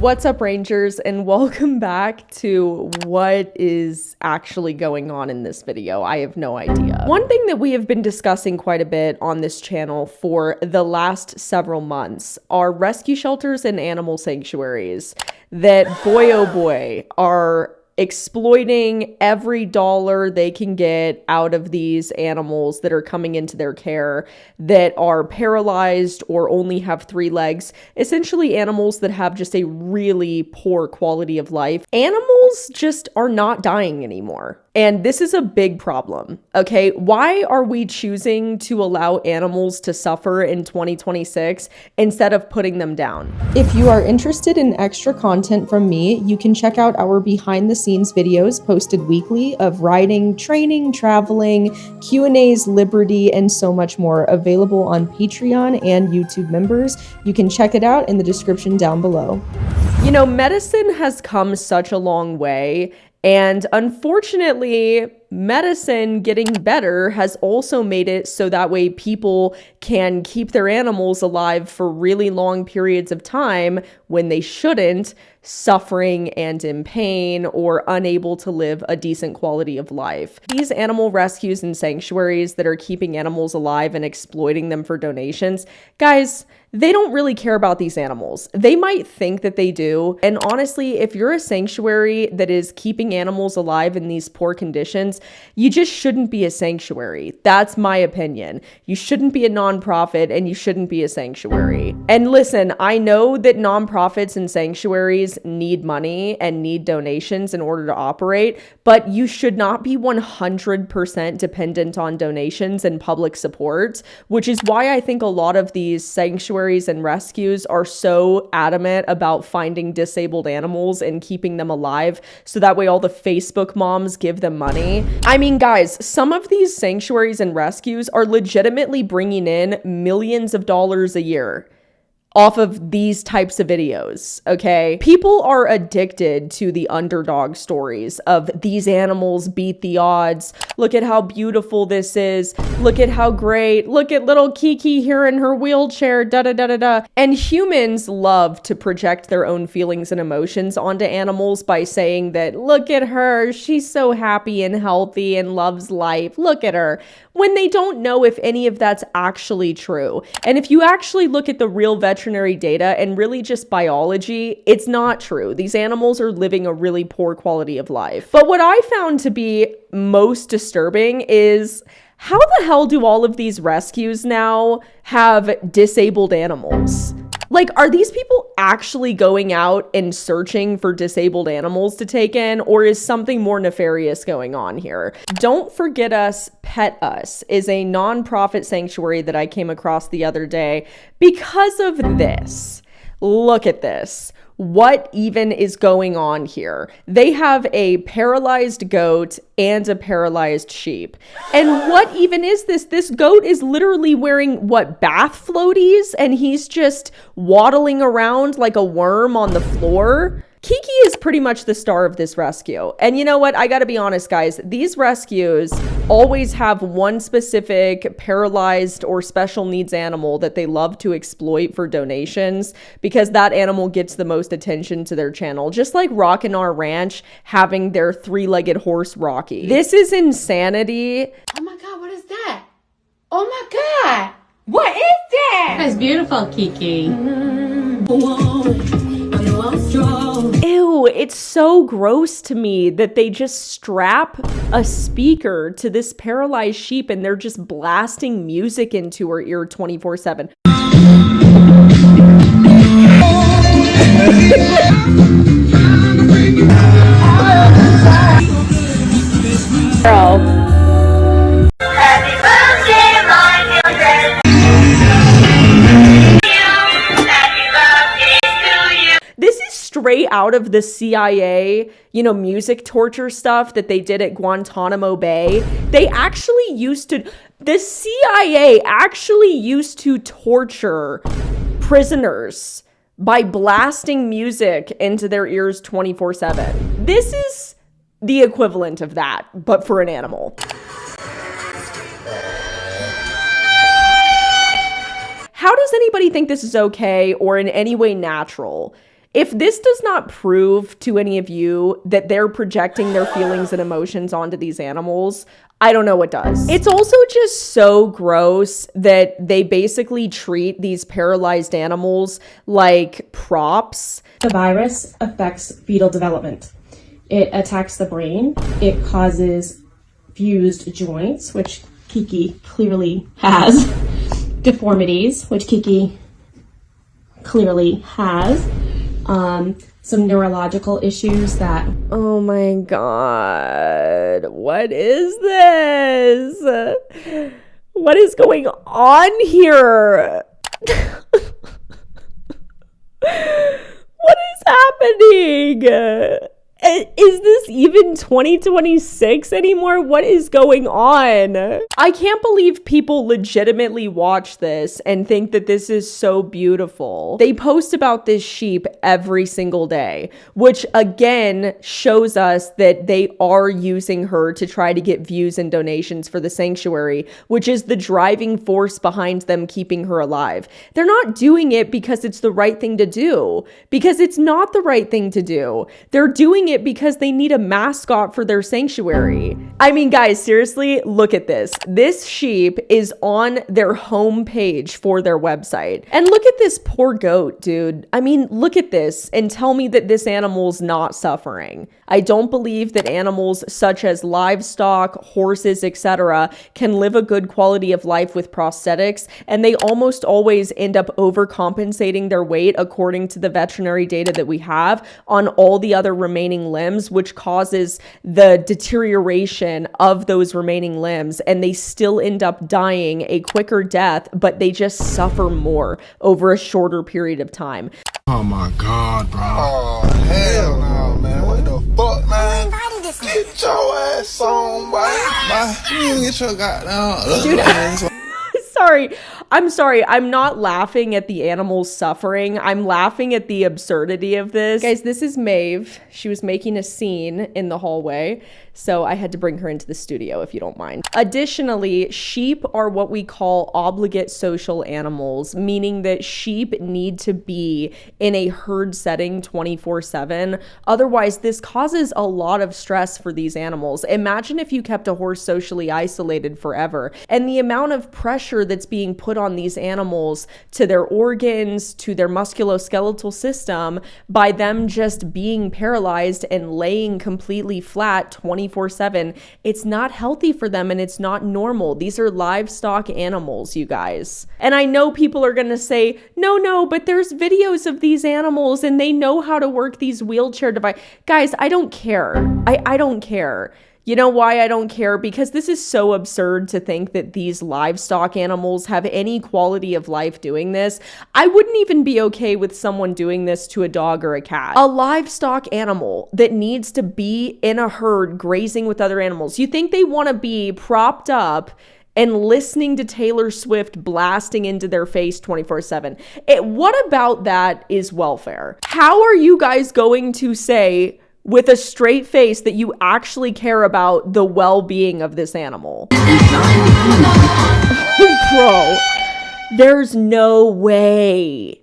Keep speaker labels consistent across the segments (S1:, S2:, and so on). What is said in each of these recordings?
S1: What's up, Rangers, and welcome back to what is actually going on in this video. I have no idea. One thing that we have been discussing quite a bit on this channel for the last several months are rescue shelters and animal sanctuaries that, boy oh boy, are exploiting every dollar they can get out of these animals that are coming into their care that are paralyzed or only have 3 legs. Essentially animals that have just a really poor quality of life. Animals just are not dying anymore. And this is a big problem, okay? Why are we choosing to allow animals to suffer in 2026 instead of putting them down? If you are interested in extra content from me, you can check out our behind the scenes videos posted weekly of riding, training, traveling, Q&As, Liberty, and so much more, available on Patreon and YouTube members. You can check it out in the description down below. You know, medicine has come such a long way. And unfortunately, medicine getting better has also made it so that way people can keep their animals alive for really long periods of time when they shouldn't, suffering and in pain or unable to live a decent quality of life. These animal rescues and sanctuaries that are keeping animals alive and exploiting them for donations, guys, they don't really care about these animals. They might think that they do. And honestly, if you're a sanctuary that is keeping animals alive in these poor conditions, you just shouldn't be a sanctuary. That's my opinion. You shouldn't be a nonprofit and you shouldn't be a sanctuary. And listen, I know that nonprofits and sanctuaries need money and need donations in order to operate, but you should not be 100% dependent on donations and public support, which is why I think a lot of these sanctuaries and rescues are so adamant about finding disabled animals and keeping them alive so that way all the Facebook moms give them money. I mean, guys, some of these sanctuaries and rescues are legitimately bringing in millions of dollars a year off of these types of videos, okay? People are addicted to the underdog stories of these animals beat the odds. Look at how beautiful this is. Look at how great. Look at little Kiki here in her wheelchair, da-da-da-da-da. And humans love to project their own feelings and emotions onto animals by saying that, look at her, she's so happy and healthy and loves life. Look at her. When they don't know if any of that's actually true. And if you actually look at the real veterinary data and really just biology, it's not true. These animals are living a really poor quality of life. But what I found to be most disturbing is how the hell do all of these rescues now have disabled animals? Like, are these people actually going out and searching for disabled animals to take in, or is something more nefarious going on here? Don't Forget Us, Pet Us is a nonprofit sanctuary that I came across the other day because of this. Look at this. What even is going on here? They have a paralyzed goat and a paralyzed sheep. And what even is this? This goat is literally wearing what, bath floaties? And he's just waddling around like a worm on the floor. Kiki is pretty much the star of this rescue. And you know what? I gotta be honest, guys. These rescues always have one specific paralyzed or special needs animal that they love to exploit for donations because that animal gets the most attention to their channel. Just like Rockin' Our Ranch having their 3-legged horse Rocky. This is insanity.
S2: Oh my God, what is that? Oh my God, what is that?
S3: That's beautiful, Kiki.
S1: Ew, it's so gross to me that they just strap a speaker to this paralyzed sheep and they're just blasting music into her ear 24/7. Girl. This is straight out of the CIA, music torture stuff that they did at Guantanamo Bay. The CIA actually used to torture prisoners by blasting music into their ears 24/7. This is the equivalent of that, but for an animal. does anybody think this is okay or in any way natural? If this does not prove to any of you that they're projecting their feelings and emotions onto these animals, I don't know what does. It's also just so gross that they basically treat these paralyzed animals like props.
S3: The virus affects fetal development. It attacks the brain. It causes fused joints, which Kiki clearly has. Deformities, which Kiki clearly has. Some neurological issues that...
S1: Oh my God. What is this? What is going on here? What is happening? Is this even 2026 anymore? What is going on? I can't believe people legitimately watch this and think that this is so beautiful. They post about this sheep every single day, which again shows us that they are using her to try to get views and donations for the sanctuary, which is the driving force behind them keeping her alive. They're not doing it because it's the right thing to do, because it's not the right thing to do. They're doing it because they need a mascot for their sanctuary. I mean, guys, seriously, look at this. This sheep is on their homepage for their website. And look at this poor goat, dude. I mean, look at this and tell me that this animal's not suffering. I don't believe that animals such as livestock, horses, etc. can live a good quality of life with prosthetics, and they almost always end up overcompensating their weight according to the veterinary data that we have on all the other remaining limbs, which causes the deterioration of those remaining limbs, and they still end up dying a quicker death, but they just suffer more over a shorter period of time.
S4: Oh my God, bro.
S5: Oh, hell no, man. What the fuck, man? Get your ass on, boy. You get your goddamn...
S1: Dude, I'm sorry. I'm not laughing at the animals suffering. I'm laughing at the absurdity of this. Guys, this is Maeve. She was making a scene in the hallway, so I had to bring her into the studio, if you don't mind. Additionally, sheep are what we call obligate social animals, meaning that sheep need to be in a herd setting 24/7. Otherwise, this causes a lot of stress for these animals. Imagine if you kept a horse socially isolated forever, and the amount of pressure that's being put on these animals, to their organs, to their musculoskeletal system, by them just being paralyzed and laying completely flat 24/7. It's not healthy for them, and it's not normal. These are livestock animals, you guys. And I know people are gonna say, no, but there's videos of these animals and they know how to work these wheelchair devices. Guys, I don't care. I don't care. You know why I don't care? Because this is so absurd to think that these livestock animals have any quality of life doing this. I wouldn't even be okay with someone doing this to a dog or a cat. A livestock animal that needs to be in a herd grazing with other animals. You think they want to be propped up and listening to Taylor Swift blasting into their face 24/7? What about that is welfare? How are you guys going to say with a straight face that you actually care about the well-being of this animal? Bro, there's no way.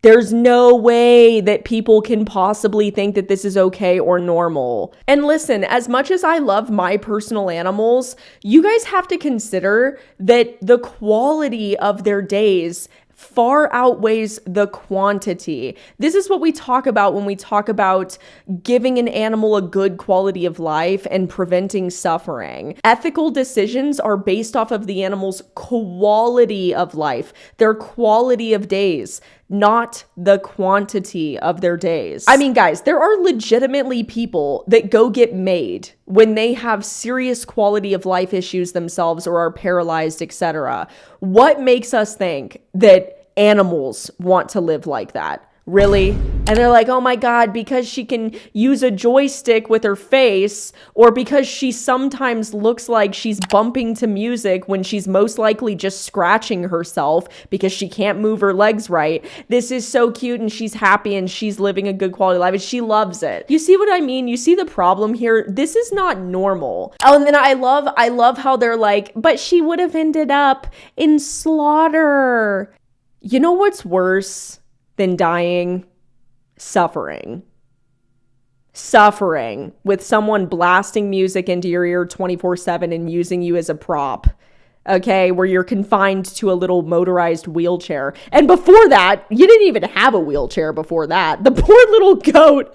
S1: There's no way that people can possibly think that this is okay or normal. And listen, as much as I love my personal animals, you guys have to consider that the quality of their days far outweighs the quantity. This is what we talk about when we talk about giving an animal a good quality of life and preventing suffering. Ethical decisions are based off of the animal's quality of life, their quality of days, not the quantity of their days. I mean, guys, there are legitimately people that go get made when they have serious quality of life issues themselves or are paralyzed, etc. What makes us think that animals want to live like that? Really? And they're like, oh my God, because she can use a joystick with her face, or because she sometimes looks like she's bumping to music when she's most likely just scratching herself because she can't move her legs right. This is so cute and she's happy and she's living a good quality life and she loves it. You see what I mean? You see the problem here? This is not normal. Oh, and then I love how they're like, but she would have ended up in slaughter. You know what's worse than dying? Suffering with someone blasting music into your ear 24/7 and using you as a prop. Okay, where you're confined to a little motorized wheelchair. And before that, you didn't even have a wheelchair before that. The poor little goat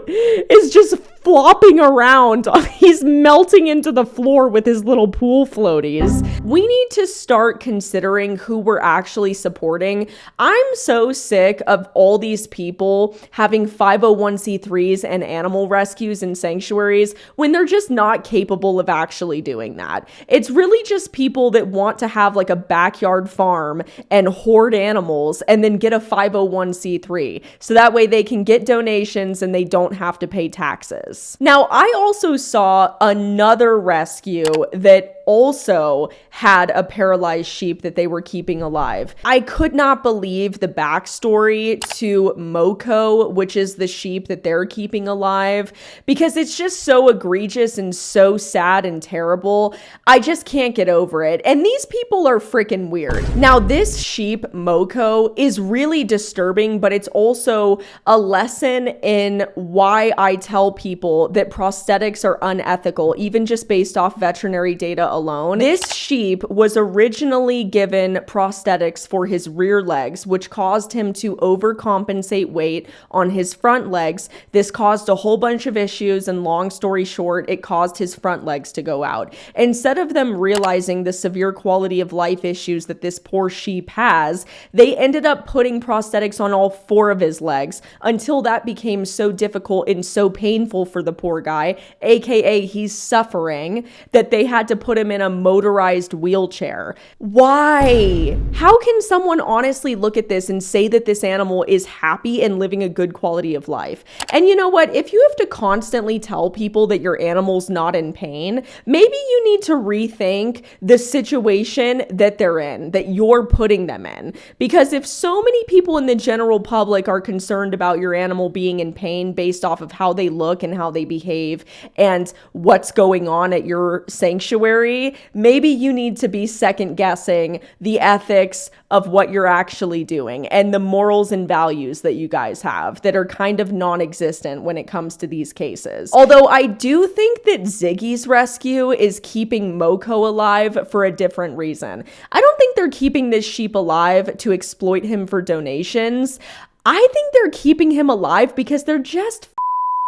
S1: is just flopping around. He's melting into the floor with his little pool floaties. We need to start considering who we're actually supporting. I'm so sick of all these people having 501c3s and animal rescues and sanctuaries when they're just not capable of actually doing that. It's really just people that want to have like a backyard farm and hoard animals and then get a 501c3. So that way they can get donations and they don't have to pay taxes. Now, I also saw another rescue that also had a paralyzed sheep that they were keeping alive. I could not believe the backstory to Moco, which is the sheep that they're keeping alive, because it's just so egregious and so sad and terrible. I just can't get over it. And these people are freaking weird. Now, this sheep, Moco, is really disturbing, but it's also a lesson in why I tell people that prosthetics are unethical, even just based off veterinary data alone. This sheep was originally given prosthetics for his rear legs, which caused him to overcompensate weight on his front legs. This caused a whole bunch of issues, and long story short, it caused his front legs to go out. Instead of them realizing the severe quality of life issues that this poor sheep has, they ended up putting prosthetics on all 4 of his legs until that became so difficult and so painful for the poor guy, aka he's suffering, that they had to put him in a motorized wheelchair. Why? How can someone honestly look at this and say that this animal is happy and living a good quality of life? And you know what? If you have to constantly tell people that your animal's not in pain, maybe you need to rethink the situation that they're in, that you're putting them in. Because if so many people in the general public are concerned about your animal being in pain based off of how they look and how they behave and what's going on at your sanctuary, maybe you need to be second guessing the ethics of what you're actually doing and the morals and values that you guys have that are kind of non-existent when it comes to these cases. Although I do think that Ziggy's rescue is keeping Moco alive for a different reason. I don't think they're keeping this sheep alive to exploit him for donations. I think they're keeping him alive because they're just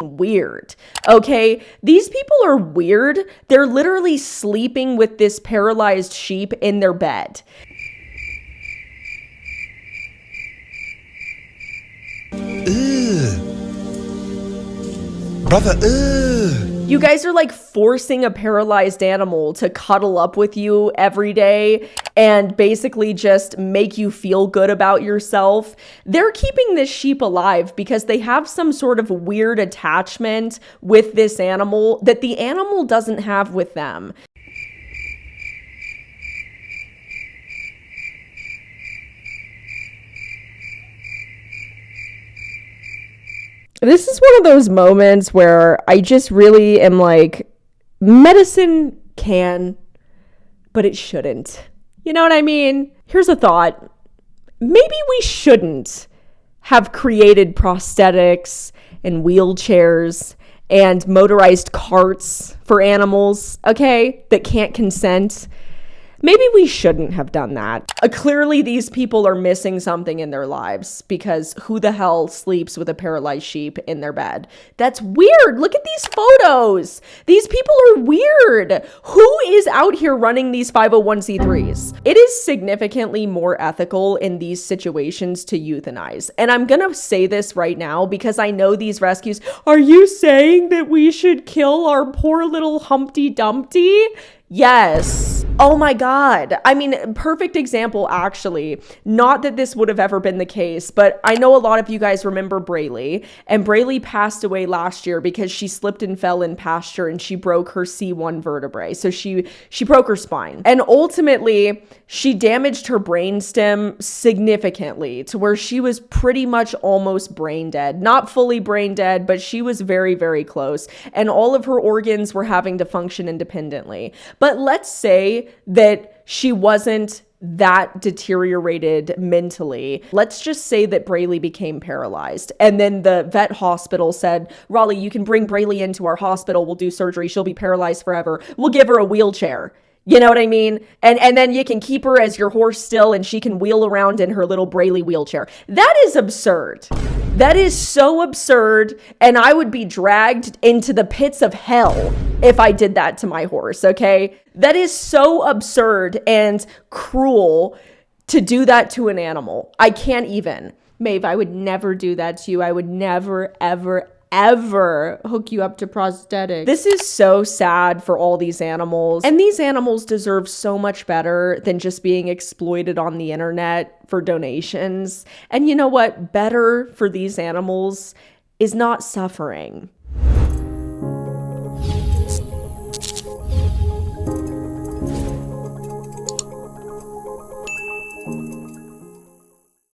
S1: weird. Okay, these people are weird. They're literally sleeping with this paralyzed sheep in their bed.
S6: Brother,
S1: You guys are like forcing a paralyzed animal to cuddle up with you every day and basically just make you feel good about yourself. They're keeping this sheep alive because they have some sort of weird attachment with this animal that the animal doesn't have with them. This is one of those moments where I just really am like, medicine can, but it shouldn't. You know what I mean? Here's a thought. Maybe we shouldn't have created prosthetics and wheelchairs and motorized carts for animals, okay, that can't consent. Maybe we shouldn't have done that. Clearly, these people are missing something in their lives because who the hell sleeps with a paralyzed sheep in their bed? That's weird. Look at these photos. These people are weird. Who is out here running these 501c3s? It is significantly more ethical in these situations to euthanize. And I'm going to say this right now because I know these rescues. Are you saying that we should kill our poor little Humpty Dumpty? Yes. Oh my God. I mean, perfect example, actually. Not that this would have ever been the case, but I know a lot of you guys remember Braley, and Braley passed away last year because she slipped and fell in pasture and she broke her C1 vertebrae. So she broke her spine. And ultimately, she damaged her brainstem significantly to where she was pretty much almost brain dead. Not fully brain dead, but she was very, very close. And all of her organs were having to function independently. But let's say that she wasn't that deteriorated mentally. Let's just say that Braley became paralyzed. And then the vet hospital said, Raleigh, you can bring Braley into our hospital. We'll do surgery. She'll be paralyzed forever. We'll give her a wheelchair. You know what I mean? And then you can keep her as your horse still and she can wheel around in her little Braley wheelchair. That is absurd. That is so absurd. And I would be dragged into the pits of hell if I did that to my horse, okay? That is so absurd and cruel to do that to an animal. I can't even. Maeve, I would never do that to you. I would never, ever hook you up to prosthetics. This is so sad for all these animals. And these animals deserve so much better than just being exploited on the internet for donations. And you know what? Better for these animals is not suffering.